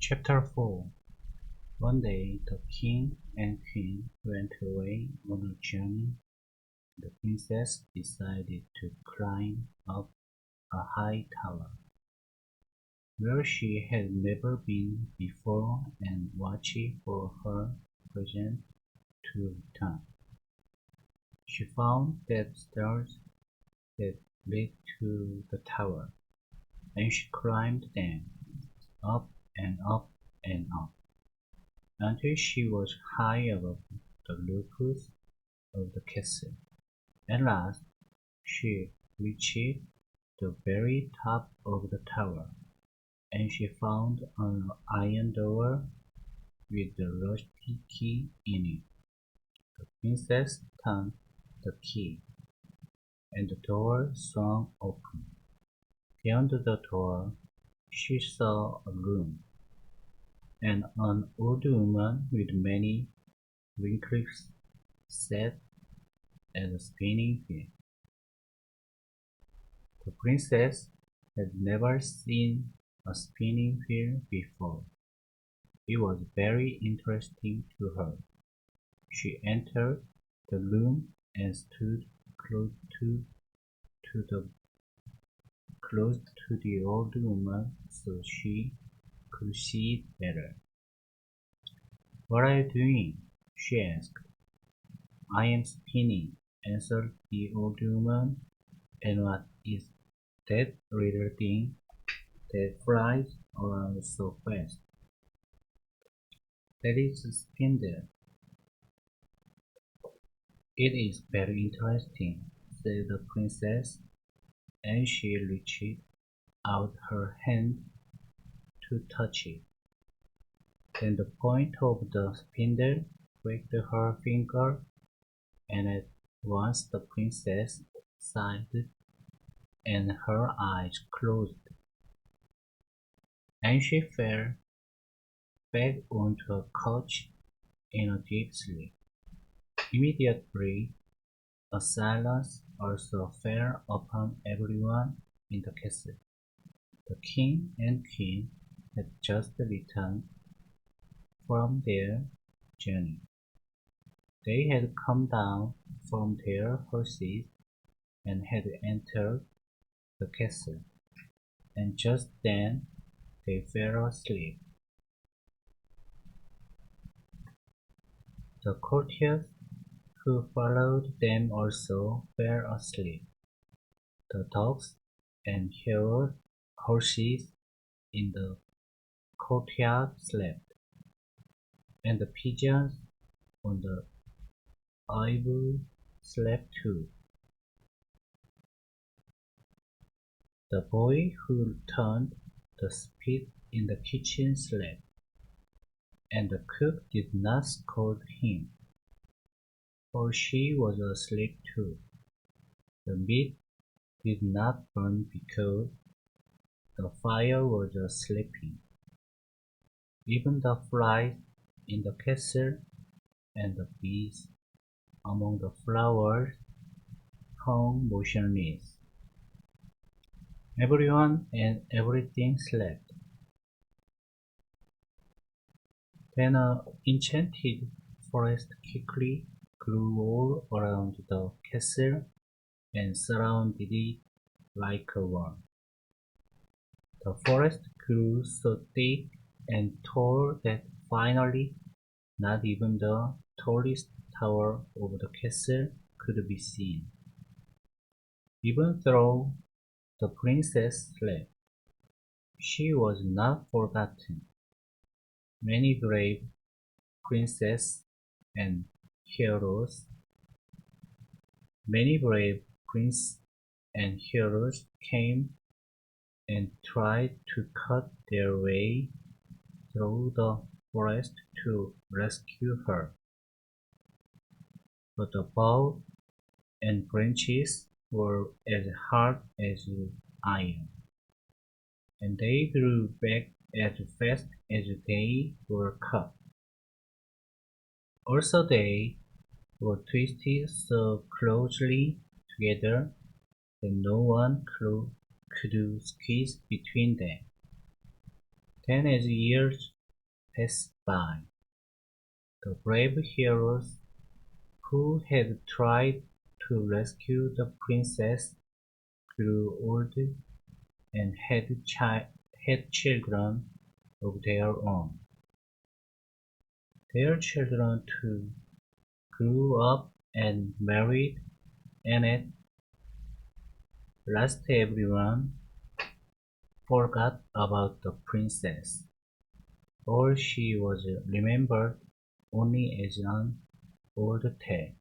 Chapter 4. One day the king and queen went away on a journey. The princess decided to climb up a high tower, where she had never been before, and watch for her present to return. She found that stairs that led to the tower, and she climbed them, up and up and up, until she was high above the roofs of the castle. At last she reached the very top of the tower, and she found an iron door with a rusty key in it. The princess turned the key, and the door swung open. Beyond the door she saw a room, and an old woman with many wrinkles sat at a spinning wheel. The princess had never seen a spinning wheel before. It was very interesting to her. She entered the room and stood close to the close to the old woman so she could see better. "What are you doing?" she asked. "I am spinning," answered the old woman. "And what is that little thing that flies around so fast?" "That is a spindle." "It is very interesting," said the princess, and she reached out her hand to touch it. Then the point of the spindle pricked her finger, and at once the princess sighed and her eyes closed, and she fell back onto a couch in a deep sleep. Immediately a silence also fell upon everyone in the castle. The king and queen had just returned from their journey. They had come down from their horses and had entered the castle, and just then they fell asleep. The courtiers who followed them also fell asleep. The dogs and horses in the courtyard slept, and the pigeons on the eaves slept too. The boy who turned the spit in the kitchen slept, and the cook did not scold him, for she was asleep too. The meat did not burn because the fire was sleeping. Even the flies in the castle and the bees among the flowers hung motionless. Everyone and everything slept. Then an enchanted forest quickly grew all around the castle and surrounded it like a wall. The forest grew so thick and tall that finally not even the tallest tower of the castle could be seen. Even though the princess slept, she was not forgotten. Many brave princes and heroes, many brave princes and heroes came and tried to cut their way through the forest to rescue her. But the bough and branches were as hard as iron, and they grew back as fast as they were cut. Also they were twisted so closely together that no one could squeeze between them. Then as years passed by. The brave heroes who had tried to rescue the princess grew old and had children of their own. Their children too grew up and married, and at last everyone forgot about the princess, or she was remembered only as an old tale.